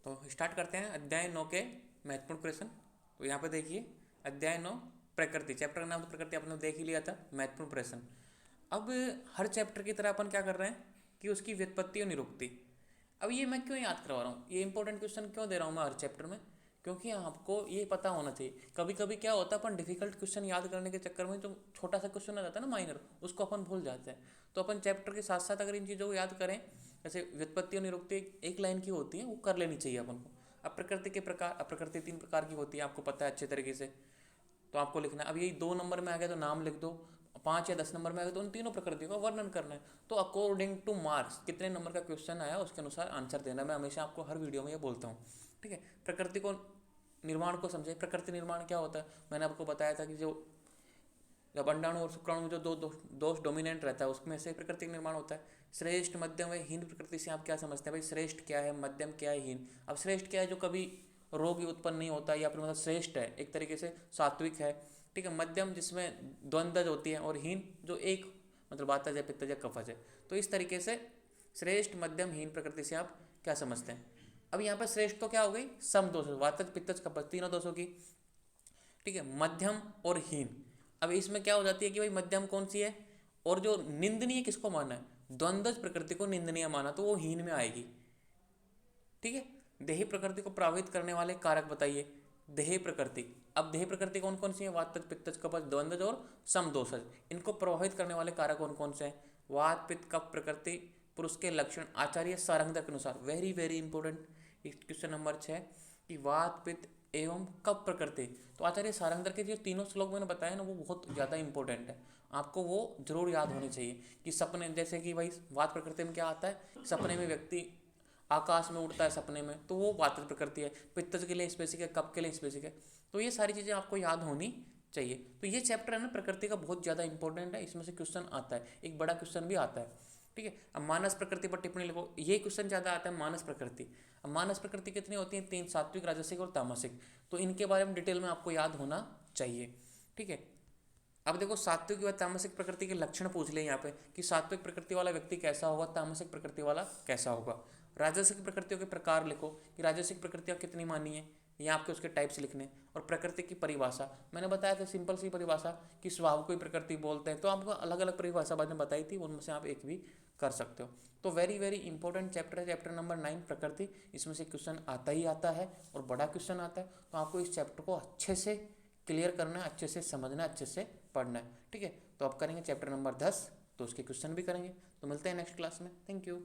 तो स्टार्ट करते हैं अध्याय 9 के महत्वपूर्ण क्वेश्चन। तो यहाँ पे देखिए अध्याय 9 प्रकृति, चैप्टर का नाम तो प्रकृति आपने देख ही लिया था। महत्वपूर्ण प्रश्न, अब हर चैप्टर की तरह अपन क्या कर रहे हैं कि उसकी व्युत्पत्ति और निरुक्ति। अब ये मैं क्यों याद करवा रहा हूँ, ये इंपॉर्टेंट क्वेश्चन क्यों दे रहा हूँ मैं हर चैप्टर में, क्योंकि आपको ये पता होना चाहिए। कभी कभी क्या होता है अपन डिफिकल्ट क्वेश्चन याद करने के चक्कर में जो छोटा सा क्वेश्चन आ जाता है ना माइनर, उसको अपन भूल जाते हैं। तो अपन चैप्टर के साथ साथ अगर इन चीज़ों को याद करें, जैसे व्युत्पत्ति और निरुक्ति एक लाइन की होती है, वो कर लेनी चाहिए अपन को। अब प्रकृति के प्रकार, अब प्रकृति 3 प्रकार की होती है, आपको पता है अच्छे तरीके से। तो आपको लिखना है, अब यही 2 नंबर में आ गया तो नाम लिख दो, 5 या 10 नंबर में आ गया तो उन तीनों प्रकृतियों का वर्णन करना है। तो अकॉर्डिंग टू मार्क्स कितने नंबर का क्वेश्चन आया उसके अनुसार आंसर देना। मैं हमेशा आपको हर वीडियो में ये बोलता हूँ, ठीक है। प्रकृति को निर्माण को समझे। प्रकृति निर्माण क्या होता है, मैंने आपको बताया था कि जो जब अंडाणु और शुक्राणु में जो दो दोष डोमिनेंट रहता है उसमें से प्रकृति का निर्माण होता है। श्रेष्ठ, मध्यम व हीन प्रकृति से आप क्या समझते हैं भाई? श्रेष्ठ क्या है, मध्यम क्या है, हीन। अब श्रेष्ठ क्या है? जो कभी रोग उत्पन्न नहीं होता, या फिर मतलब श्रेष्ठ है एक तरीके से सात्विक है, ठीक है। मध्यम जिसमें द्वंद्व होती है, और हीन जो एक मतलब वातज है, पित्तज है, कफज है। तो इस तरीके से श्रेष्ठ, मध्यम, हीन प्रकृति से आप क्या समझते हैं। अब यहाँ पर श्रेष्ठ तो क्या हो गई? सम दोष, वातज, पित्तज, कफज, तीनों दोषों की, ठीक है। मध्यम और हीन, अब इसमें क्या हो जाती है कि भाई मध्यम कौन सी है, और जो निंदनीय किसको माना है? द्वंद्व प्रकृति को निंदनीय माना, तो वो हीन में आएगी, ठीक है। देही प्रकृति को प्रभावित करने वाले कारक बताइए। देही प्रकृति, अब देही प्रकृति कौन कौन सी है? वात, पित्त, कफज, द्वंद्व और समदोषज। इनको प्रभावित करने वाले कारक कौन कौन से हैं? वात, पित्त, कफ प्रकृति, पुरुष के लक्षण आचार्य सारंगधर के अनुसार। Very very important question number 6 कि वात, पित्त एवं कफ प्रकृति। तो आचार्य सारंगधर के जो तीनों श्लोक मैंने बताया ना, वो बहुत ज़्यादा इंपॉर्टेंट है, आपको वो जरूर याद होने चाहिए। कि सपने, जैसे कि भाई वात प्रकृति में क्या आता है? सपने में व्यक्ति आकाश में उड़ता है सपने में, तो वो वात प्रकृति है। पित्तज के लिए स्पेसिफिक है, कफ के लिए स्पेसिफिक है। तो ये सारी चीज़ें आपको याद होनी चाहिए। तो ये चैप्टर है ना प्रकृति का, बहुत ज़्यादा इंपॉर्टेंट है। इसमें से क्वेश्चन आता है, एक बड़ा क्वेश्चन भी आता है, ठीक है। अब मानस प्रकृति पर टिप्पणी लिखो, ये क्वेश्चन ज़्यादा आता है मानस प्रकृति। अब मानस प्रकृति कितनी होती है? 3, सात्विक, राजसिक और तामसिक। तो इनके बारे में डिटेल में आपको याद होना चाहिए, ठीक है। अब देखो सात्विक व तामसिक प्रकृति के लक्षण पूछ ले यहाँ पे कि सात्विक प्रकृति वाला व्यक्ति कैसा होगा, तामसिक प्रकृति वाला कैसा होगा। राजसिक प्रकृतियों के प्रकार लिखो कि राजसिक प्रकृतियाँ कितनी मानी है, या आपके उसके टाइप्स लिखने। और प्रकृति की परिभाषा मैंने बताया था, सिंपल सी परिभाषा कि स्वभाव को ही प्रकृति बोलते हैं। तो आपको अलग अलग परिभाषा बाद में बताई थी, उनमें से आप एक भी कर सकते हो। तो वेरी वेरी इंपॉर्टेंट चैप्टर है, चैप्टर नंबर 9 प्रकृति। इसमें से क्वेश्चन आता ही आता है, और बड़ा क्वेश्चन आता है। तो आपको इस चैप्टर को अच्छे से क्लियर करना है, अच्छे से समझना है, अच्छे से पढ़ना है, ठीक है। तो अब करेंगे चैप्टर नंबर 10, तो उसके क्वेश्चन भी करेंगे। तो मिलते हैं नेक्स्ट क्लास में। Thank you.